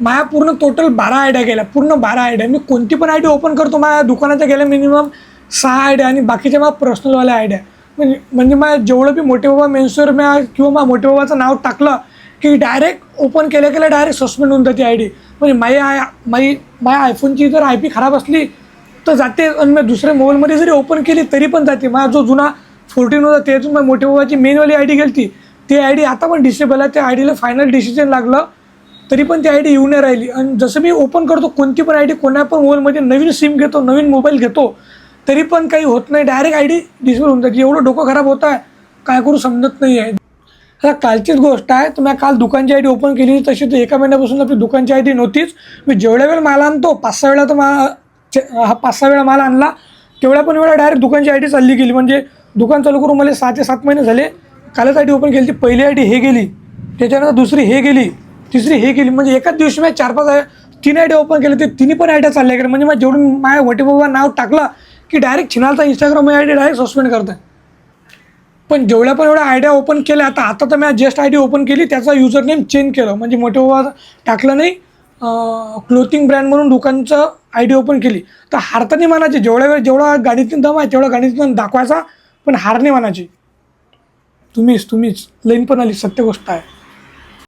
माझ्या पूर्ण total 12 idea गेल्या, पूर्ण 12 आयडिया. मी कोणती पण आयडी ओपन करतो माझ्या दुकानाच्या गेल्या मिनिमम 6 आयडिया आणि बाकीच्या माझ्या पर्सनलवाल्या आयडिया. म्हणजे माझ्या जेवढं बी मोठे बाबा मेन्सवर मी किंवा माझ्या मोठे बाबाचं नाव टाकलं की डायरेक्ट ओपन केल्या डायरेक्ट सस्पेंड होऊन जाते आयडी. म्हणजे माझ्या आयफोनची जर IP खराब असली तर जाते आणि मी दुसऱ्या मोबाईलमध्ये जरी ओपन केली तरी पण जाते. माझा जो जुना 14 होता त्यातून माझ्या मोठ्या बाबाची मेनवाली आयडी गेली ती आयडी आता पण डिसेबल आहे. त्या आयडीला फायनल डिसिजन लागलं तरी पण ती आयडी येऊन नाही राहिली. आणि जसं मी ओपन करतो कोणती पण आयडी कोणा पण मोबाईलमध्ये नवीन सिम घेतो, नवीन मोबाईल घेतो, तरी पण काही होत नाही, डायरेक्ट आयडी डिसेबल होऊन जाते. एवढं डोकं खराब होत आहे, काय करू समजत नाही आहे. आता कालचीच गोष्ट आहे, तर मी काल दुकानची आयडी ओपन केली, तशी तर 1 महिन्यापासून आपली दुकानची आयडी नव्हतीच. मी जेवढ्या वेळ माल आणतो 5-6 वेळा, तर 5-6 वेळा माल आणला तेवढ्या पण वेळा डायरेक्ट दुकानची आयडी चालली गेली. म्हणजे दुकान चालू करून मला 6 ते 7 महिने झाले. कालच आयडी ओपन केली, ती पहिली आयडी हे गेली, त्याच्यानंतर दुसरी हे गेली, तिसरी हे गेली. म्हणजे एकाच दिवशी मी 4-5-3 आयडिया ओपन केले, ते तिन्ही पण आयडिया चालल्या गेल्या. म्हणजे जेवढून माझ्या मोठे बाबा नाव टाकलं की डायरेक्ट छिनालचा इंस्टाग्राम आयडी डायरेक्ट सस्पेंड करतात. पण जेवढ्या पण एवढ्या आयडिया ओपन केल्या, आता तर मी जस्ट आयडी ओपन केली, त्याचा युजर नेम चेंज केलं. म्हणजे मोठे बाबा टाकलं नाही, क्लोथिंग ब्रँड म्हणून दुकानचं आयडी ओपन केली. तर हारता नाही म्हणायची, जेवढा गाडीतून दम आहे तेवढा गाडीतून दाखवायचा, पण हार नाही म्हणायची. तुम्हीच लाईन पण आली, सत्य गोष्ट आहे.